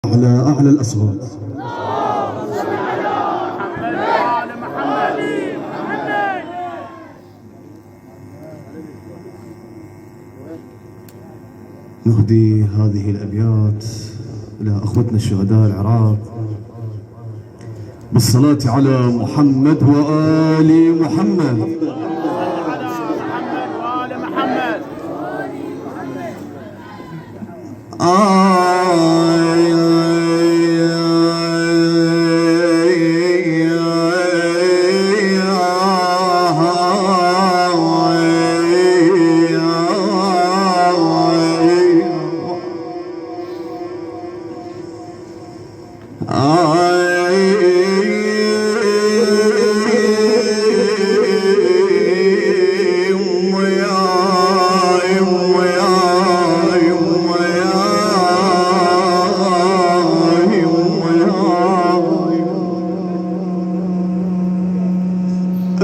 أعلى الأصوات. نهدي هذه الأبيات إلى أخوتنا الشهداء العراق بالصلاة على محمد وآل محمد.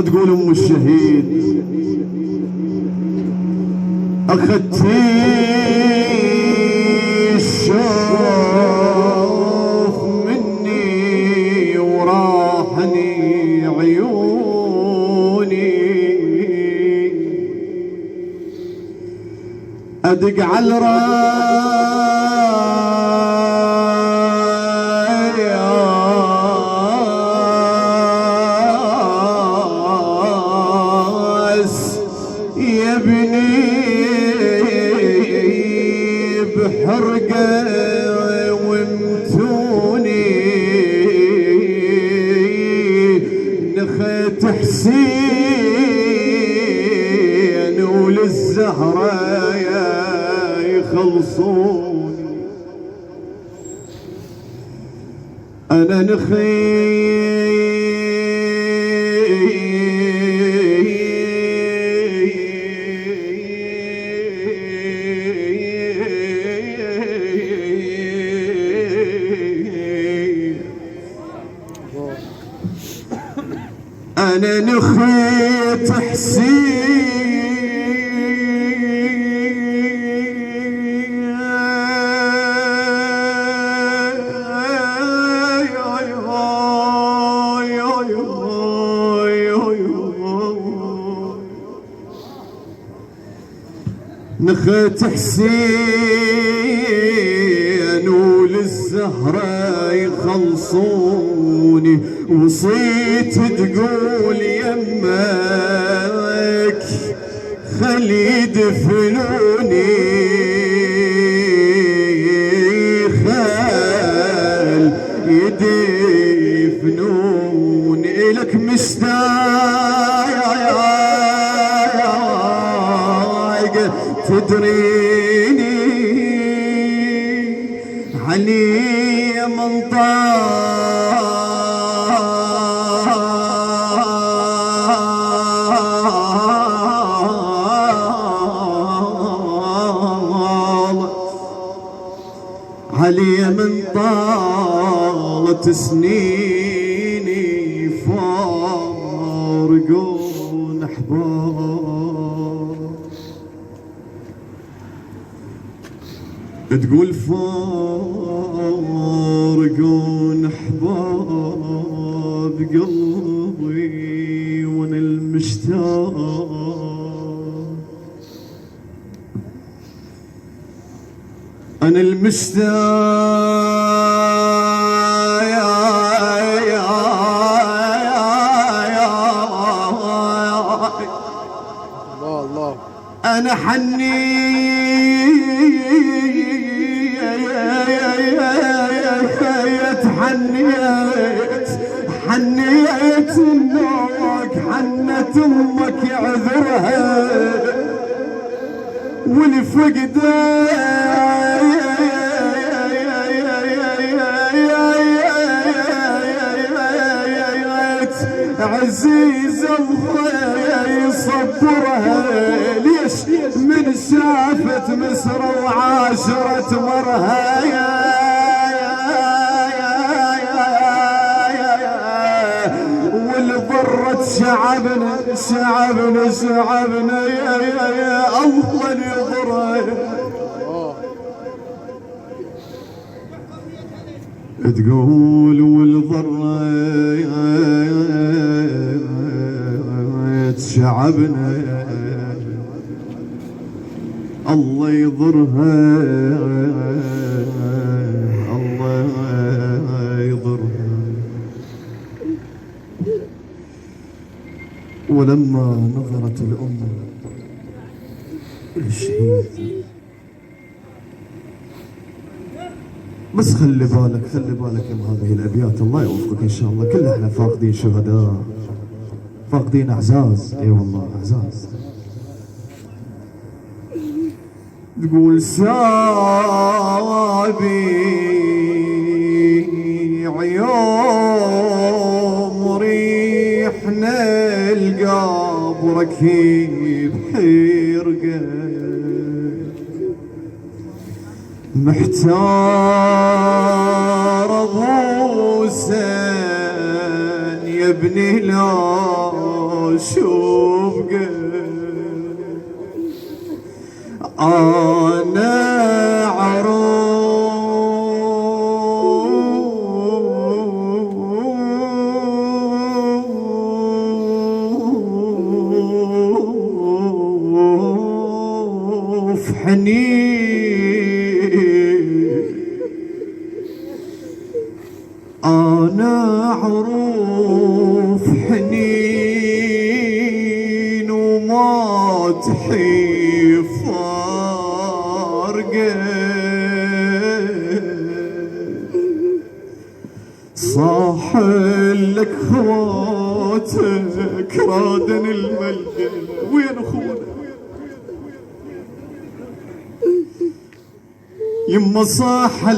تقول ام الشهيد اخذتي الشوف مني وراحني عيوني ادق على يا ابني بحرقه وامتوني نخيت حسين وللزهره يخلصوني انا أنا نخيت نخيت حسين وللزهرة يخلصوني وصيت تقول يمك خلي يدفنوني خل يدفنوني إلك مشتاق تدريني علي من علي من طالت سنيني فارقون احباب تقول فارقون احباب قلبي وانا المشتاق انا الله انا حنيت النوك حنت امك عذرها والفقده عزيزة الله يصبرها ليش من شافت مصر وعاشرت مرها والبرة شعبنا يا الله يضرها تقول والضرت شعبنا الله يضرها الله يضرها. ولما نظرت الأم للشهيد، بس خلي بالك من هذه الأبيات، الله يوفقك إن شاء الله. كلنا احنا فاقدين شهداء، فاقدين أعزاز، اي والله أعزاز. تقول سابيع يوم ريحنا القاب ركيب حرقه محتار ابو سن يا ابني لا شوقه انا عروف حنين، انا عروف حنين وما تحي فارقه صاح لك خواتك رادن الملقى. وين اخونا يما صاح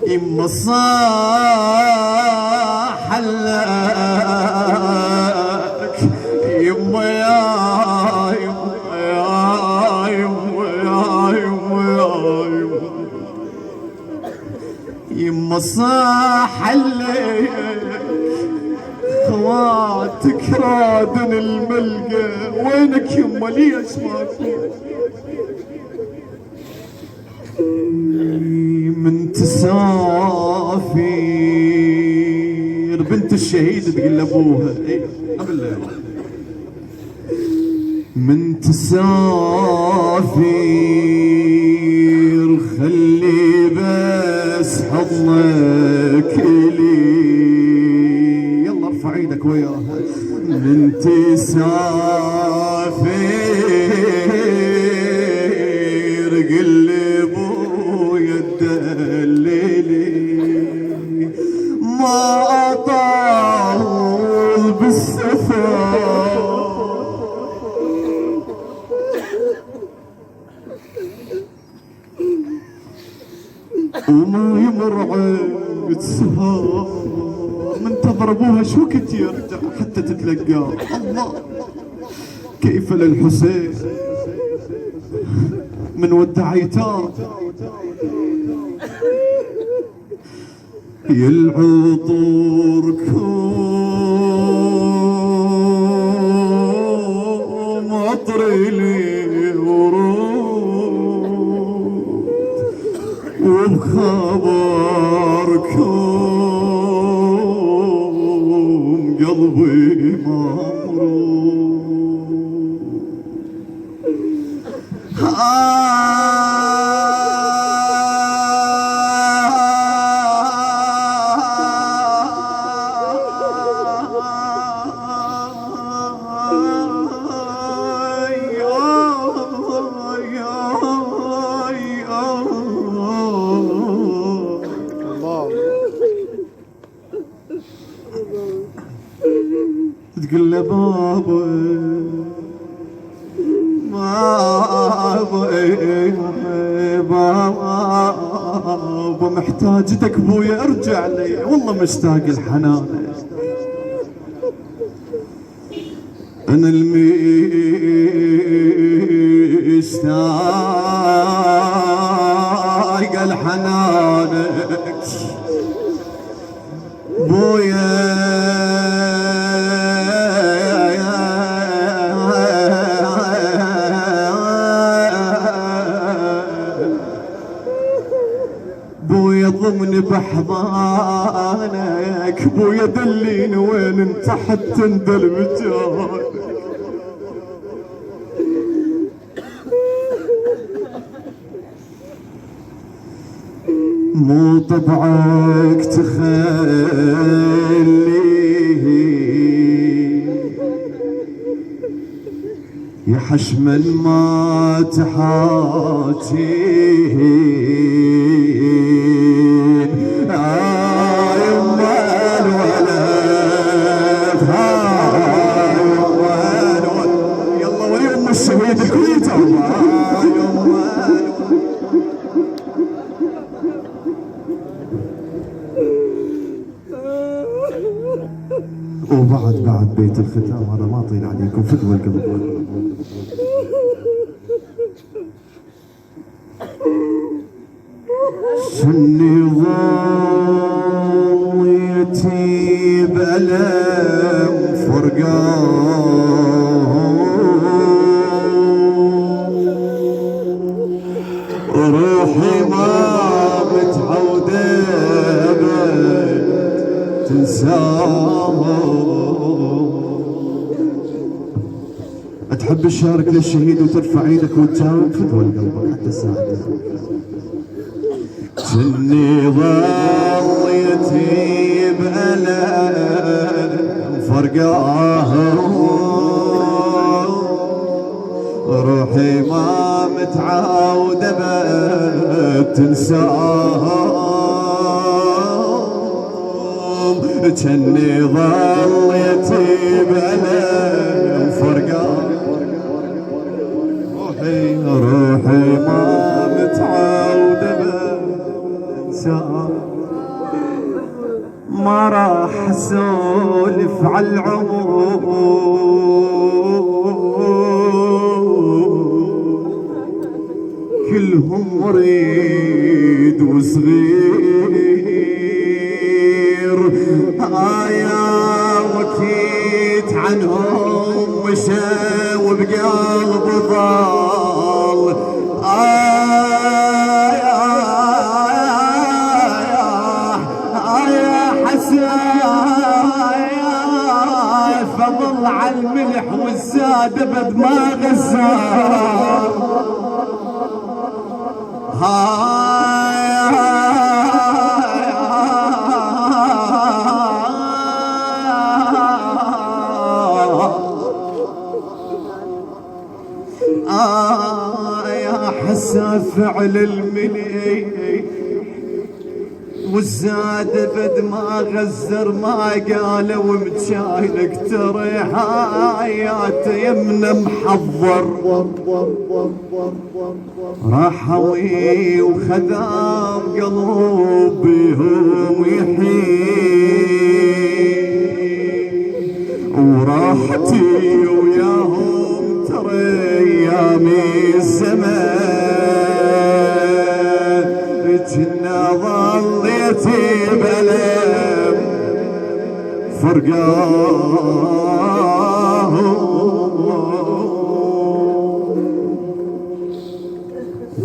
يما صاح لك يما يا يما صاح لك خواتك رادن الملقى. وينك يما ليش ماكو من تسافر بنت الشهيد تقول لابوها من تسافر خلي بس حضنك لي. يلا ارفع ايدك وياها. من تسافر قل ابويا دللي ما اطول بالسفر وما يمر عيد سهر منتظر ابوها شو كنت يرجع حتى تتلقاه. الله كيف للحسين من ودع ايتام يالعطور كوم عطري لي ورود وبخبركم قلبي ممرود. تقول له بابا بابا محتاجتك ابويا ارجع لي والله مشتاق الحنان. انا المشتاق الحنان بويا بويا ضمن بحضانك، بويا دليني وين انت حتى اندل بجانك. مو طبعك تخليه يا حشمل ما تحاتيه، يما الولد يما الولد، يلا وليم الشهيد كليته يما وبعد بيت الختام هذا ما طيل عليكم فدوى القلب. شني ضويتي بألم فرقان، روحي ما متعودة تنساه. تحب تشارك للشهيد وترفع ايدك وتجاوب فدوى قلبك حتى الساعة. جني ضليتي بألم فرقاه، روحي ما متعودة بتنساه. جني ضليتي بألم فرقاه، روحي ما متعودة بتنساه. ما راح اسولف على العمر كلهم مريد وصغير، يا وكيت عنهم مشى وبقلب ضال. يا حسايا فضل على الملح والزاد بد ما غزال. يا حسا فعل الملي والزاد بد ما غزر ما قال ومتشايلك ترى حيات يمنا محضر. راحوي وخذاب قلوبهم يحيي، وراحتي وياهم ترى ايامي الزمان. جنا ظليتي بألم فرقاه.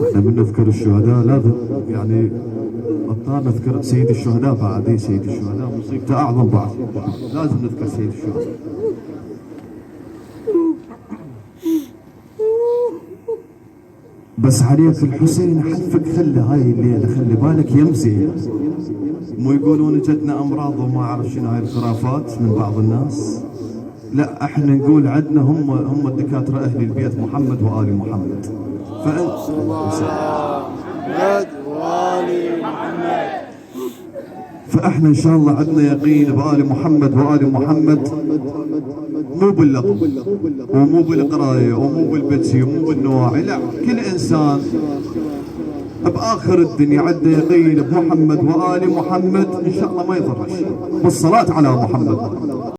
احنا من نذكر الشهداء لازم يعني اضطر نذكر سيد الشهداء بعد. سيد الشهداء مصيبته اعظم بعد، لازم نذكر سيد الشهداء. بس عليك الحسين حلفك خلي هاي الليله خلي بالك يمزي، مو يقولون جتنا امراض وما اعرف شنو هاي الخرافات من بعض الناس. لا احنا نقول عندنا هم الدكاتره اهل البيت محمد وال محمد. فانت محمد وال محمد، فاحنا ان شاء الله عندنا يقين بآل محمد وآل محمد، مو باللقب ومو بالقرايه ومو بالبتسي ومو بالنواعي، لا كل انسان بآخر الدنيا عنده يقين بمحمد وآل محمد ان شاء الله ما يضر شيء بالصلاة على محمد.